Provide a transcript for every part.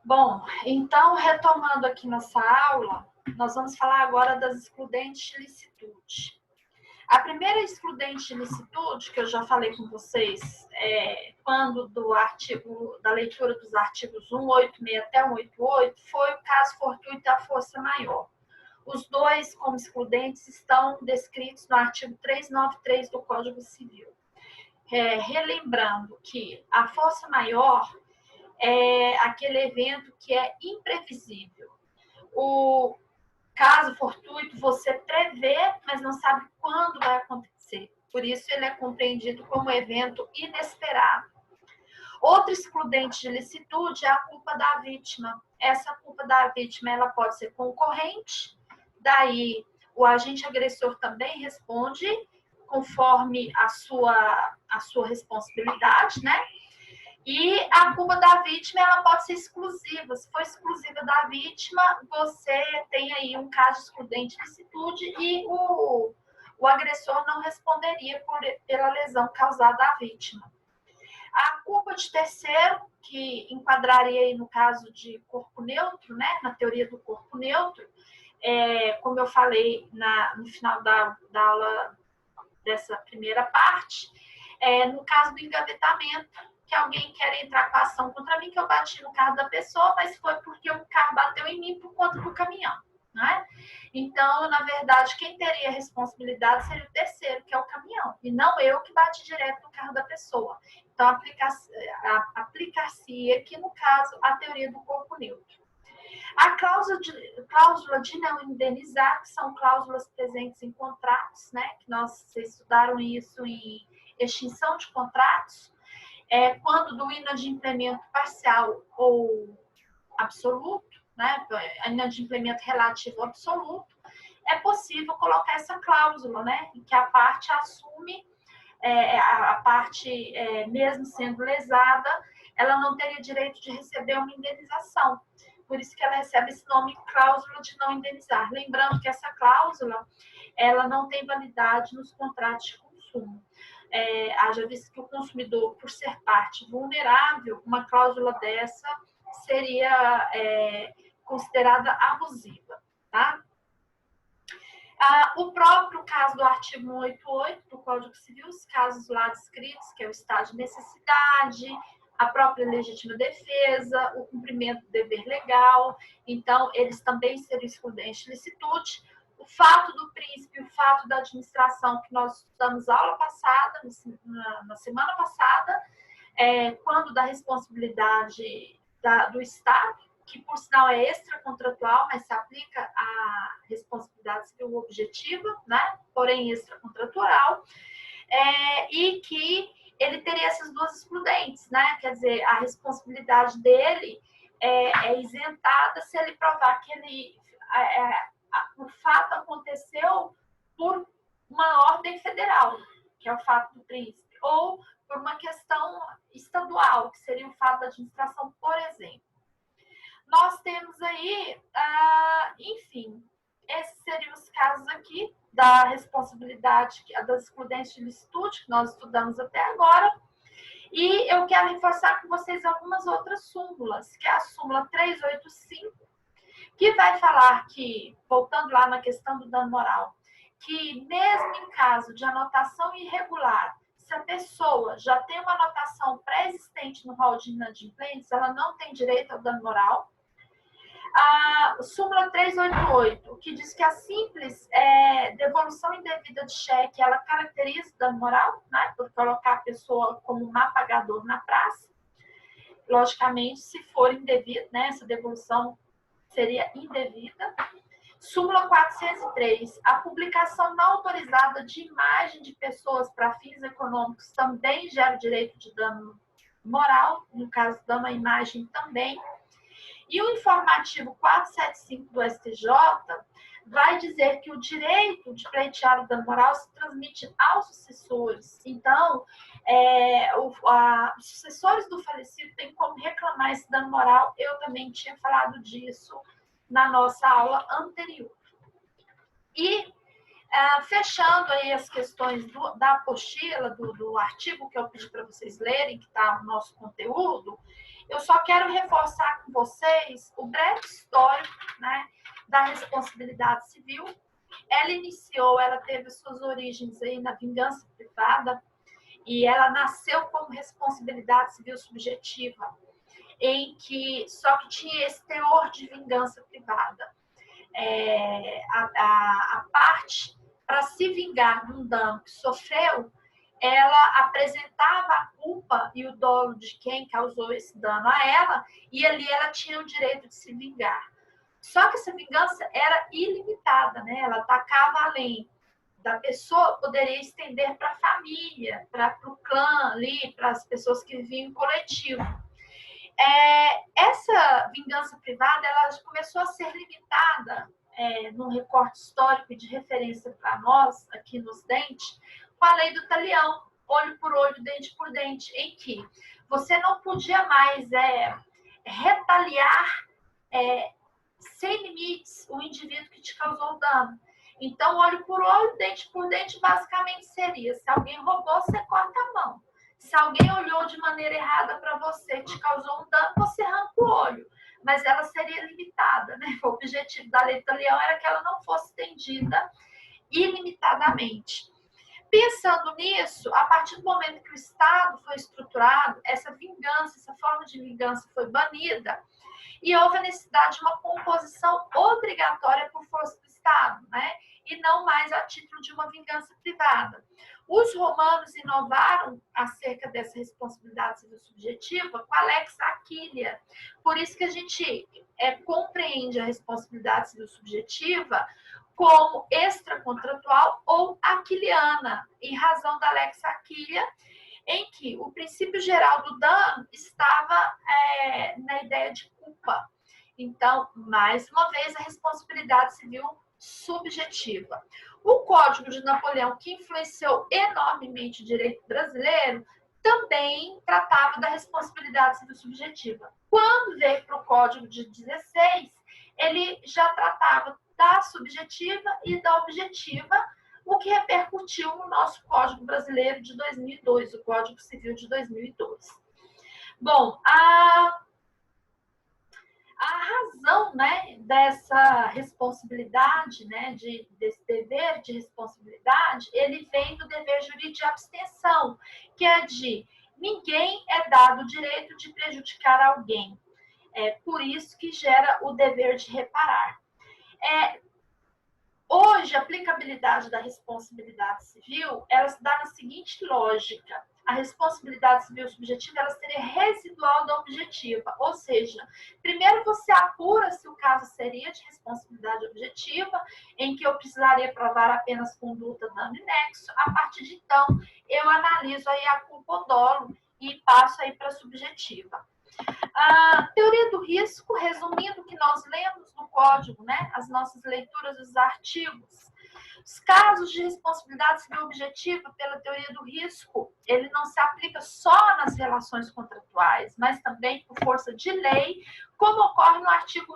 Bom, então, retomando aqui nossa aula, nós vamos falar agora das excludentes de licitude. A primeira excludente de licitude, que eu já falei com vocês, quando da leitura dos artigos 186 até 188, foi o caso fortuito da força maior. Os dois, como excludentes, estão descritos no artigo 393 do Código Civil. Relembrando que a força maior é aquele evento que é imprevisível. O caso fortuito você prevê, mas não sabe quando vai acontecer. Por isso ele é compreendido como evento inesperado. Outro excludente de licitude é a culpa da vítima. Essa culpa da vítima ela pode ser concorrente, daí o agente agressor também responde conforme a sua responsabilidade, né? E a culpa da vítima ela pode ser exclusiva. Se for exclusiva da vítima, você tem aí um caso excludente de licitude e o agressor não responderia pela lesão causada à vítima. A culpa de terceiro, que enquadraria aí no caso de corpo neutro, né, na teoria do corpo neutro, como eu falei no final da aula dessa primeira parte, no caso do engavetamento, que alguém quer entrar com a ação contra mim, que eu bati no carro da pessoa, mas foi porque o carro bateu em mim por conta do caminhão, né? Então, na verdade, quem teria a responsabilidade seria o terceiro, que é o caminhão, e não eu que bati direto no carro da pessoa. Então, aplicar-se aqui, no caso, a teoria do corpo neutro. A cláusula de não indenizar, que são cláusulas presentes em contratos, né? Que vocês estudaram isso em extinção de contratos, quando do inadimplemento parcial ou absoluto, né? Inadimplemento relativo ou absoluto, é possível colocar essa cláusula, né? Em que a parte assume, a parte, mesmo sendo lesada, ela não teria direito de receber uma indenização. Por isso que ela recebe esse nome, cláusula de não indenizar. Lembrando que essa cláusula, ela não tem validade nos contratos de consumo. Haja visto que o consumidor, por ser parte vulnerável, uma cláusula dessa seria considerada abusiva, tá? O próprio caso do artigo 188 do Código Civil, os casos lá descritos, que é o estado de necessidade, a própria legítima defesa, o cumprimento do dever legal, então eles também seriam excludentes de licitude. O fato do príncipe, o fato da administração, que nós estudamos aula passada, na semana passada, quando da responsabilidade do Estado, que por sinal é extracontratual, mas se aplica à responsabilidade civil objetiva, né? Porém extracontratual, e que ele teria essas duas excludentes, né? Quer dizer, a responsabilidade dele é isentada se ele provar que o fato aconteceu por uma ordem federal, que é o fato do príncipe, ou por uma questão estadual, que seria o fato da administração, por exemplo. Nós temos aí, enfim, esses seriam os casos aqui da responsabilidade, das excludentes de licitude, que nós estudamos até agora. E eu quero reforçar com vocês algumas outras súmulas, que é a súmula 385, que vai falar que, voltando lá na questão do dano moral, que mesmo em caso de anotação irregular, se a pessoa já tem uma anotação pré-existente no rol de inadimplentes, ela não tem direito ao dano moral. A súmula 388, que diz que a simples devolução indevida de cheque, ela caracteriza o dano moral, né, por colocar a pessoa como um apagador na praça. Logicamente, se for indevido, né, essa devolução seria indevida. Súmula 403, a publicação não autorizada de imagem de pessoas para fins econômicos também gera direito de dano moral, no caso, dano à imagem também. E o informativo 475 do STJ vai dizer que o direito de pleitear o dano moral se transmite aos sucessores. Então, os sucessores do falecido têm como reclamar esse dano moral. Eu também tinha falado disso na nossa aula anterior. E, fechando aí as questões da apostila, do artigo que eu pedi para vocês lerem, que está no nosso conteúdo, eu só quero reforçar com vocês o breve histórico, né, da responsabilidade civil. Ela teve suas origens aí na vingança privada e ela nasceu como responsabilidade civil subjetiva, só que tinha esse teor de vingança privada. A parte para se vingar de um dano que sofreu, ela apresentava a culpa e o dolo de quem causou esse dano a ela, e ali ela tinha o direito de se vingar. Só que essa vingança era ilimitada, né? Ela atacava além da pessoa, poderia estender para a família, para o clã ali, para as pessoas que viviam em coletivo. Essa vingança privada, ela começou a ser limitada num recorte histórico de referência para nós, aqui no Ocidente, com a lei do talião, olho por olho, dente por dente, em que você não podia mais retaliar sem limites o indivíduo que te causou dano. Então, olho por olho, dente por dente, basicamente seria: se alguém roubou, você corta a mão. Se alguém olhou de maneira errada para você, te causou um dano, você arranca o olho. Mas ela seria limitada, né? O objetivo da lei do talião era que ela não fosse estendida ilimitadamente. Pensando nisso, a partir do momento que o Estado foi estruturado, essa vingança, essa forma de vingança foi banida, e houve a necessidade de uma composição obrigatória por força do Estado, né? E não mais a título de uma vingança privada. Os romanos inovaram acerca dessa responsabilidade civil subjetiva com a Lex Aquilia. Por isso que a gente compreende a responsabilidade civil subjetiva como extracontratual ou aquiliana, em razão da Lex Aquilia, em que o princípio geral do dano estava na ideia de culpa. Então, mais uma vez, a responsabilidade civil subjetiva. O Código de Napoleão, que influenciou enormemente o direito brasileiro, também tratava da responsabilidade civil subjetiva. Quando veio para o Código de 16, ele já tratava da subjetiva e da objetiva, o que repercutiu no nosso Código Brasileiro de 2002, o Código Civil de 2002. Bom, a razão, né, dessa responsabilidade, né, desse dever de responsabilidade, ele vem do dever jurídico de abstenção, que é de ninguém é dado o direito de prejudicar alguém. É por isso que gera o dever de reparar. Hoje, a aplicabilidade da responsabilidade civil, ela se dá na seguinte lógica: a responsabilidade civil subjetiva, ela seria residual da objetiva, ou seja, primeiro você apura se o caso seria de responsabilidade objetiva, em que eu precisaria provar apenas conduta, dano e nexo. A partir de então, eu analiso aí a culpa ou dolo e passo aí para a subjetiva. A teoria do risco, resumindo o que nós lemos no código, né, as nossas leituras dos artigos. Os casos de responsabilidade civil objetiva pela teoria do risco, ele não se aplica só nas relações contratuais, mas também por força de lei, como ocorre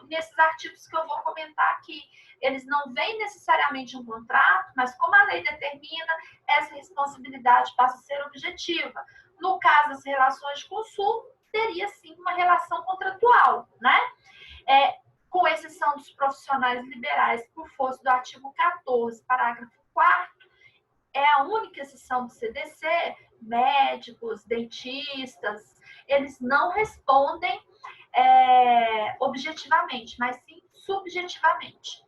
nesses artigos que eu vou comentar aqui. Eles não vêm necessariamente um contrato, mas como a lei determina, essa responsabilidade passa a ser objetiva. No caso das relações de consumo, teria sim uma relação contratual, né? Com exceção dos profissionais liberais, por força do artigo 14, parágrafo 4º, é a única exceção do CDC, médicos, dentistas, eles não respondem objetivamente, mas sim subjetivamente.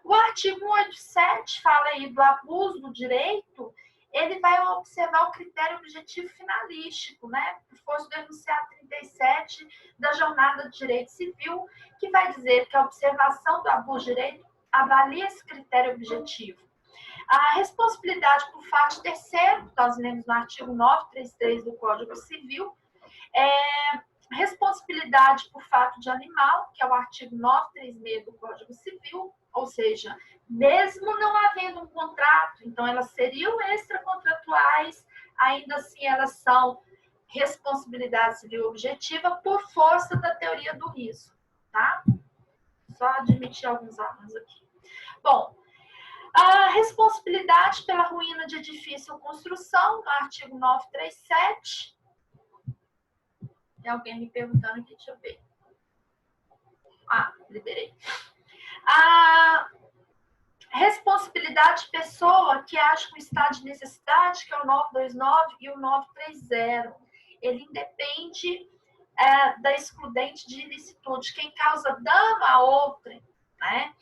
O artigo 187 fala aí do abuso do direito, ele vai observar o critério objetivo finalístico, né? Por força do enunciado 37 da Jornada do Direito Civil, que vai dizer que a observação do abuso de direito avalia esse critério objetivo. A responsabilidade por fato terceiro, que nós lemos no artigo 933 do Código Civil, responsabilidade por fato de animal, que é o artigo 936 do Código Civil, ou seja, mesmo não havendo um contrato, então elas seriam extracontratuais, ainda assim elas são responsabilidade civil objetiva por força da teoria do risco, tá? Só admitir alguns alunos aqui. Bom, a responsabilidade pela ruína de edifício ou construção, no artigo 937. Tem alguém me perguntando aqui, deixa eu ver. liberei. A responsabilidade de pessoa que age com estado de necessidade, que é o 929 e o 930. Ele independe da excludente de ilicitude. Quem causa dano a outra, né?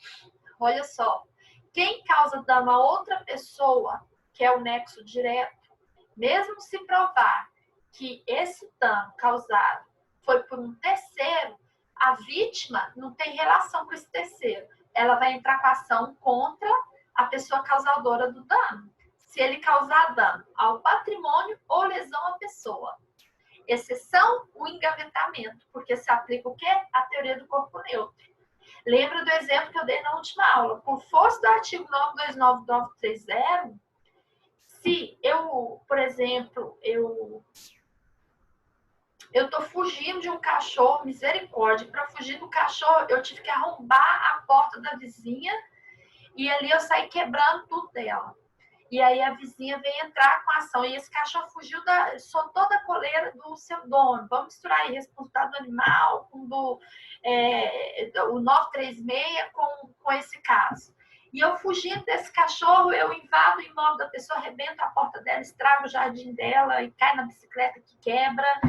Olha só, quem causa dano a outra pessoa, que é o nexo direto, mesmo se provar que esse dano causado foi por um terceiro, a vítima não tem relação com esse terceiro. Ela vai entrar com a ação contra a pessoa causadora do dano. Se ele causar dano ao patrimônio ou lesão à pessoa. Exceção, o engavetamento, porque se aplica o quê? A teoria do corpo neutro. Lembra do exemplo que eu dei na última aula. Por força do artigo 929 e 930, se eu, por exemplo, eu tô fugindo de um cachorro, misericórdia, para fugir do cachorro, eu tive que arrombar a porta da vizinha e ali eu saí quebrando tudo dela. E aí a vizinha veio entrar com a ação. E esse cachorro fugiu soltou da coleira do seu dono. Vamos misturar aí responsabilidade do animal com o 936 com esse caso. E eu fugindo desse cachorro, eu invado o imóvel da pessoa, arrebento a porta dela, estrago o jardim dela e cai na bicicleta que quebra.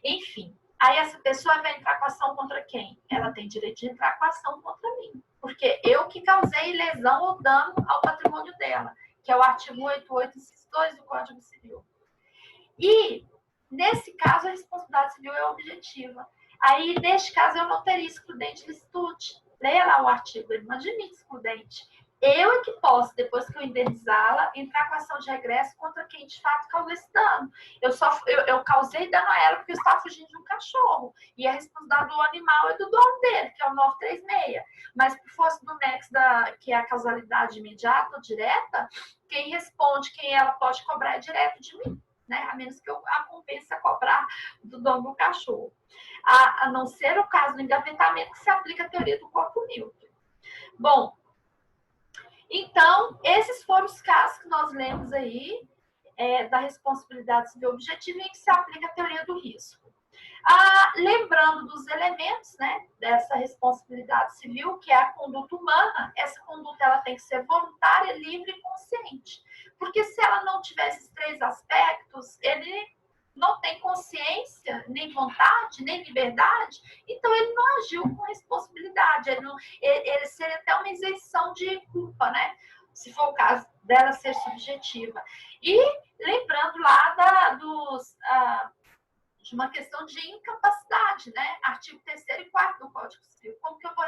Enfim, aí essa pessoa vai entrar com ação contra quem? Ela tem direito de entrar com ação contra mim. Porque eu que causei lesão ou dano ao patrimônio dela, que é o artigo 88, inciso 2 do Código Civil. E, nesse caso, a responsabilidade civil é objetiva. Aí, neste caso, eu não teria excludente licitude. Leia lá o artigo, ele não admite excludente. Eu é que posso, depois que eu indenizá-la, entrar com ação de regresso contra quem de fato causou esse dano. Eu causei dano a ela porque eu estava fugindo de um cachorro. E a responsabilidade do animal é do dono dele, que é o 936. Mas por força do nexo, que é a causalidade imediata ou direta, quem responde, quem ela pode cobrar é direto de mim. Né? A menos que eu a compense a cobrar do dono do cachorro. A não ser o caso do engavetamento, que se aplica a teoria do corpo neutro. Bom, então, esses foram os casos que nós lemos aí da responsabilidade civil objetiva em que se aplica a teoria do risco. Lembrando dos elementos, né, dessa responsabilidade civil, que é a conduta humana, essa conduta ela tem que ser voluntária, livre e consciente. Porque se ela não tiver esses três aspectos, ele não tem consciência, nem vontade, nem liberdade, então ele não agiu com responsabilidade, ele seria até uma isenção de culpa, né? Se for o caso dela ser subjetiva. E lembrando lá de uma questão de incapacidade, né? Artigo 3º e 4º do Código Civil. Como que eu vou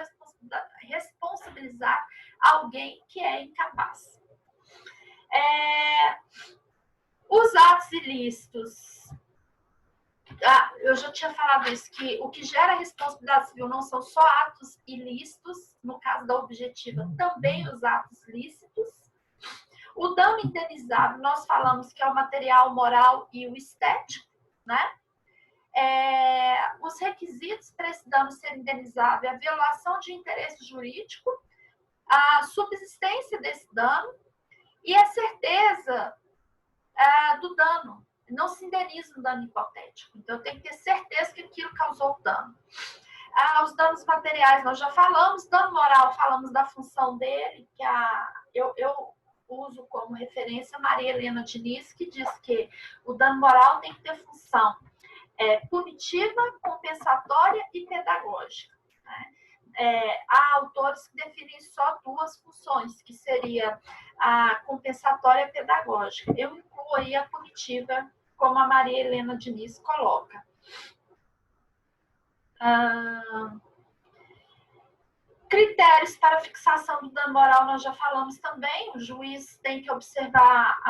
responsabilizar alguém que é incapaz? Os atos ilícitos. Eu já tinha falado isso, que o que gera responsabilidade civil não são só atos ilícitos, no caso da objetiva, também os atos lícitos. O dano indenizável, nós falamos que é o material, moral e o estético, né? Os requisitos para esse dano ser indenizável é a violação de interesse jurídico, a subsistência desse dano e a certeza do dano. Não se indeniza um dano hipotético. Então, eu tenho que ter certeza que aquilo causou dano. Os danos materiais, nós já falamos. Dano moral, falamos da função dele, que eu uso como referência Maria Helena Diniz, que diz que o dano moral tem que ter função punitiva, compensatória e pedagógica. Né? Há autores que definem só duas funções, que seria a compensatória e a pedagógica. Eu incluo aí a punitiva, como a Maria Helena Diniz coloca. Critérios para fixação do dano moral nós já falamos também. O juiz tem que observar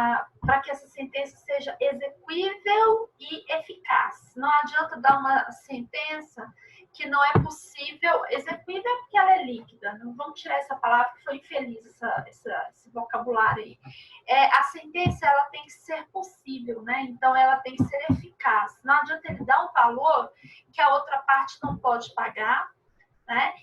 para que essa sentença seja execuível e eficaz. Não adianta dar uma sentença que não é possível. Execuível é porque ela é líquida. Não vamos tirar essa palavra, que foi infeliz esse vocabulário aí. A sentença ela tem que ser possível, né? Então ela tem que ser eficaz. Não adianta ele dar um valor que a outra parte não pode pagar, né?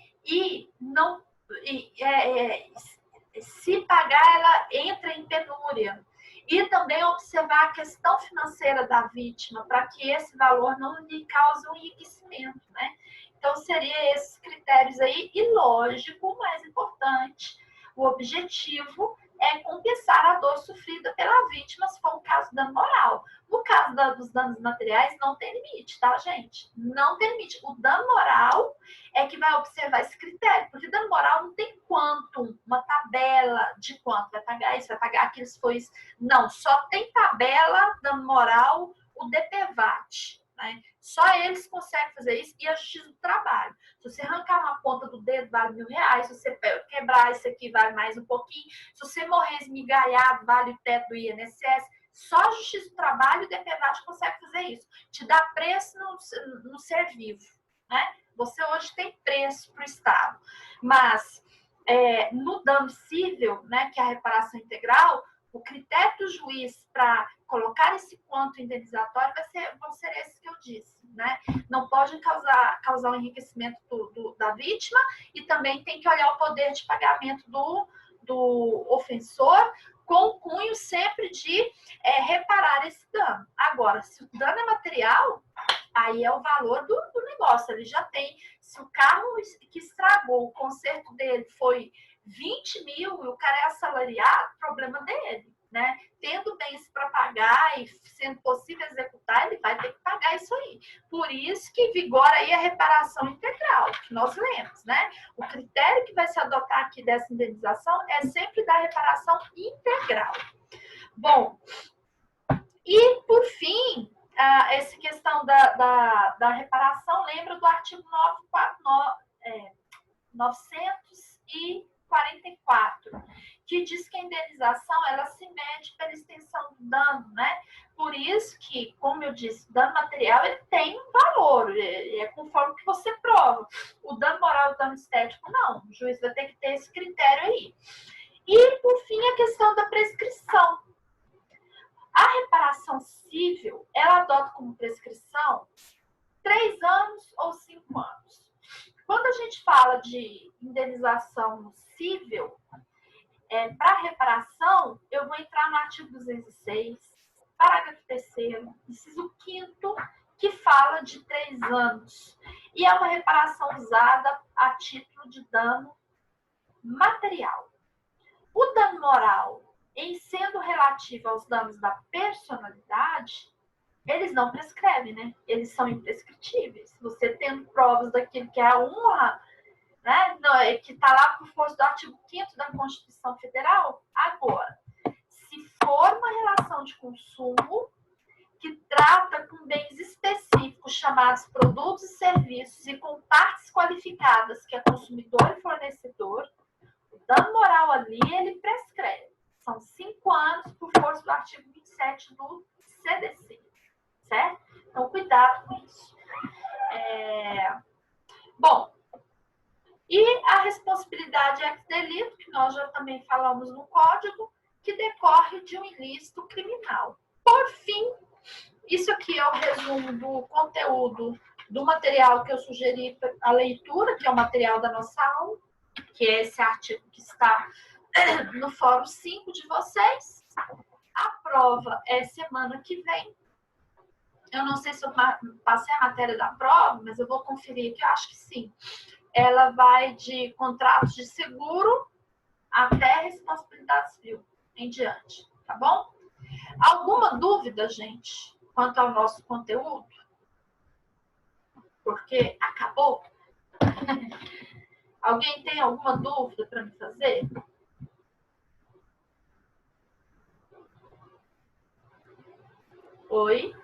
Se pagar, ela entra em penúria. E também observar a questão financeira da vítima, para que esse valor não lhe cause um enriquecimento, né? Então, seria esses critérios aí. E, lógico, o mais importante, o objetivo é compensar a dor sofrida pela vítima, se for o caso do dano moral. No caso dos danos materiais, não tem limite, tá, gente? Não tem limite. O dano moral é que vai observar esse critério, porque dano moral não tem quanto, uma tabela de quanto vai pagar isso, vai pagar aquilo se for isso. Não, só tem tabela, dano moral, o DPVAT, né? Só eles conseguem fazer isso e a Justiça do Trabalho. Se você arrancar uma ponta do dedo, vale R$1.000. Se você quebrar isso aqui, vale mais um pouquinho. Se você morrer esmigalhado, vale o teto do INSS. Só a Justiça do Trabalho e o DPVAT consegue fazer isso. Te dá preço no ser vivo, né? Você hoje tem preço para o Estado. Mas no dano civil, né, que é a reparação integral, o critério do juiz para colocar esse quanto indenizatório vão ser esses que eu disse, né? Não pode causar um enriquecimento da vítima e também tem que olhar o poder de pagamento do ofensor com o cunho sempre de reparar esse dano. Agora, se o dano é material, aí é o valor do negócio. Ele já tem, se o carro que estragou, o conserto dele foi 20 mil e o cara é assalariado, problema dele, né? Tendo bens para pagar e sendo possível executar, ele vai ter que pagar isso aí. Por isso que vigora aí a reparação integral, que nós lemos, né? O critério que vai se adotar aqui dessa indenização é sempre da reparação integral. Bom, e por fim, essa questão da reparação, lembra do artigo 944, que diz que a indenização ela se mede pela extensão do dano, né? Por isso que, como eu disse, o dano material ele tem um valor, é conforme que você prova. O dano moral e o dano estético, não. O juiz vai ter que ter esse critério aí. E, por fim, a questão da prescrição. A reparação civil, ela adota como prescrição 3 anos ou 5 anos. Quando a gente fala de indenização civil, para reparação, eu vou entrar no artigo 206, parágrafo 3º, inciso 5º, que fala de 3 anos. E é uma reparação usada a título de dano material. O dano moral, em sendo relativo aos danos da personalidade, eles não prescrevem, né? Eles são imprescritíveis. Você tendo provas daquilo que é a honra, né? Que está lá por força do artigo 5º da Constituição Federal, agora, se for uma relação de consumo que trata com bens específicos chamados produtos e serviços e com partes qualificadas, que é consumidor e fornecedor, o dano moral ali, ele prescreve. São 5 anos por força do artigo 27 do CDC, certo? Então, cuidado com isso. Bom, e a responsabilidade ex-delito, que nós já também falamos no Código, que decorre de um ilícito criminal. Por fim, isso aqui é o resumo do conteúdo do material que eu sugeri a leitura, que é o material da nossa aula, que é esse artigo que está no Fórum 5 de vocês. A prova é semana que vem. Eu não sei se eu passei a matéria da prova, mas eu vou conferir aqui, eu acho que sim. Ela vai de contratos de seguro até responsabilidade civil em diante, tá bom? Alguma dúvida, gente, quanto ao nosso conteúdo? Porque acabou? Alguém tem alguma dúvida para me fazer? Oi?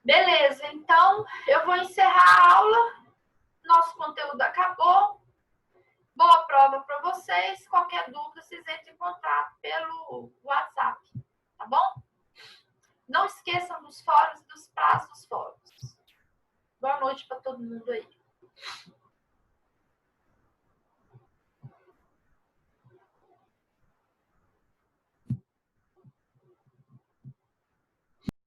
Beleza, então eu vou encerrar a aula. Nosso conteúdo acabou. Boa prova para vocês. Qualquer dúvida, vocês entrem em contato pelo WhatsApp, tá bom? Não esqueçam dos fóruns e dos prazos dos fóruns. Boa noite para todo mundo aí.